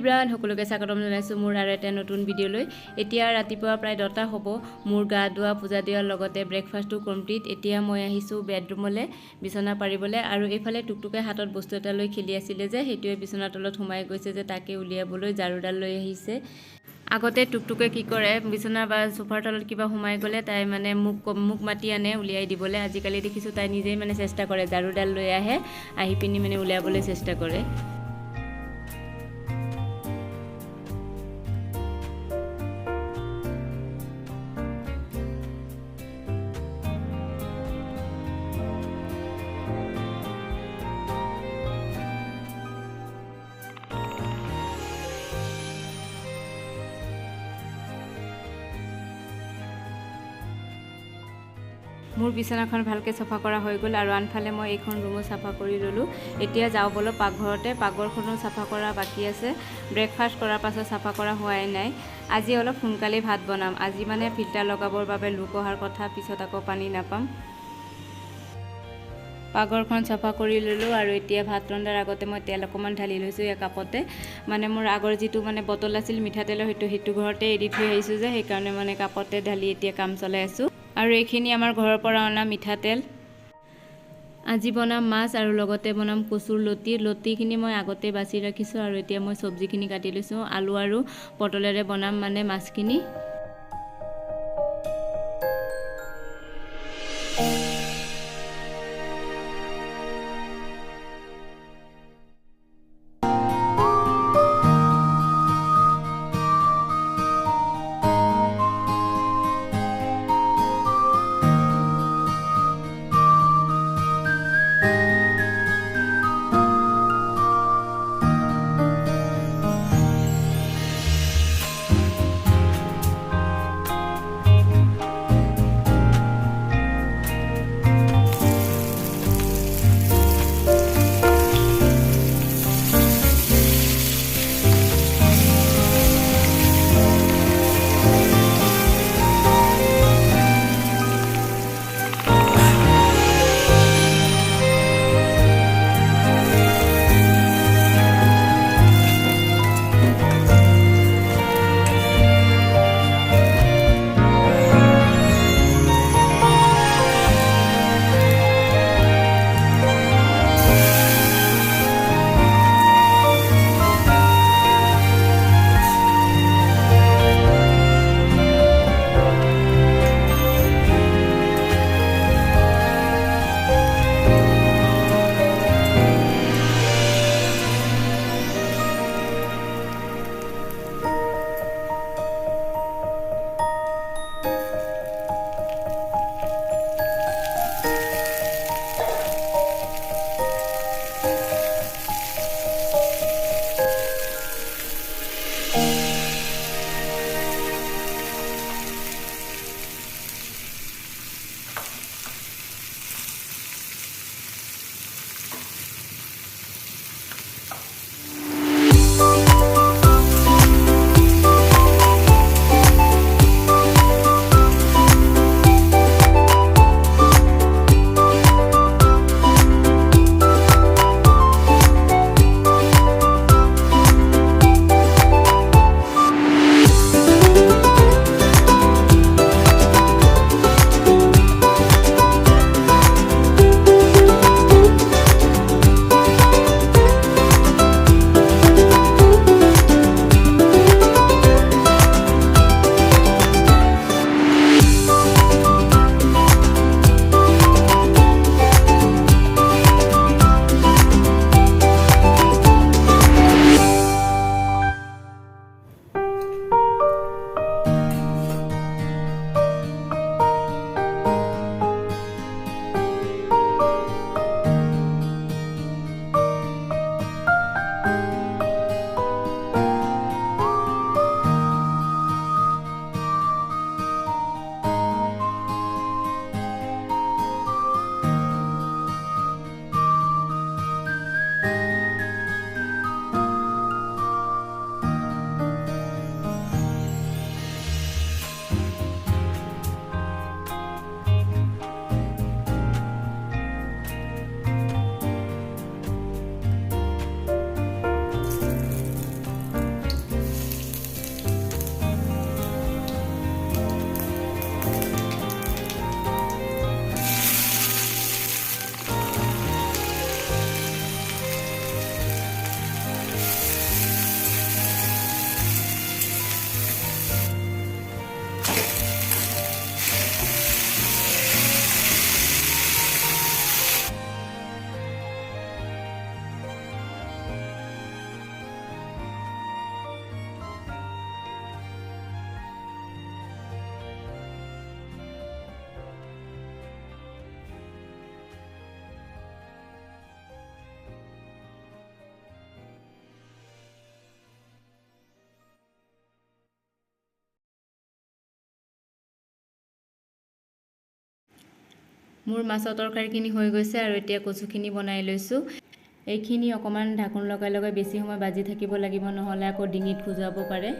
Everyone সকলোকে স্বাগতম জনাইছোঁ মোৰ আৰু এটা নতুন ভিডিঅ'লৈ। এতিয়া ৰাতিপুৱা প্ৰায় 10টা হ'ব। মোৰ গা ধোৱা পূজা দিয়াৰ লগতে ব্ৰেকফাষ্টটো কমপ্লিট। এতিয়া মই আহিছোঁ বেডৰুমলৈ বিছনা পাৰিবলৈ, আৰু এইফালে টুকটুকে হাতত বস্তু এটা লৈ খেলি আছিলে যে সেইটোৱে বিছনাৰ তলত সোমাই গৈছে যে তাকে উলিয়াবলৈ ঝাৰুডাল লৈ আহিছে। আগতে টুকটুকে কি কৰে, বিছনা বা সোফাৰ তলত কিবা সোমাই গ'লে তাই মানে মোক মাতি আনে উলিয়াই দিবলৈ। আজিকালি দেখিছোঁ তাই নিজেই মানে চেষ্টা কৰে, ঝাৰুডাল লৈ আহি পিনি মানে উলিয়াবলৈ চেষ্টা কৰে। মোৰ বিছনাখন ভালকৈ চাফা কৰা হৈ গ'ল, আৰু আনফালে মই এইখন ৰুমো চাফা কৰি ল'লোঁ। এতিয়া যাওঁ বলো পাকঘৰতে। পাকঘৰখনো চাফা কৰা বাকী আছে। ব্ৰেকফাষ্ট কৰাৰ পাছত চাফা কৰা হোৱাই নাই। আজি অলপ সোনকালেই ভাত বনাম। আজি মানে ফিল্টাৰ লগাবৰ বাবে লোক অহাৰ কথা, পিছত আকৌ পানী নাপাম। পাকঘৰখন চাফা কৰি ল'লোঁ, আৰু এতিয়া ভাত ৰন্ধাৰ আগতে মই তেল অকণমান ঢালি লৈছোঁ এই কাপতে। মানে মোৰ আগৰ যিটো মানে বটল আছিল মিঠাতেলৰ, সেইটো ঘৰতে এৰি থৈ আহিছোঁ যে সেইকাৰণে মানে কাপতে ঢালি এতিয়া কাম চলাই আছোঁ। আৰু এইখিনি আমাৰ ঘৰৰ পৰা অনা মিঠাতেল। আজি বনাম মাছ, আৰু লগতে বনাম কচুৰ লতিখিনি মই আগতে বাছি ৰাখিছোঁ, আৰু এতিয়া মই চব্জিখিনি কাটি লৈছোঁ। আলু আৰু পটলেৰে বনাম মানে মাছখিনি। মোৰ মাছৰ তৰকাৰীখিনি হৈ গৈছে আৰু এতিয়া কচুখিনি বনাই লৈছোঁ। এইখিনি অকণমান ঢাকোন লগাই লগাই বেছি সময় বাজি থাকিব লাগিব, নহ'লে আকৌ ডিঙিত খজুৱাব পাৰে।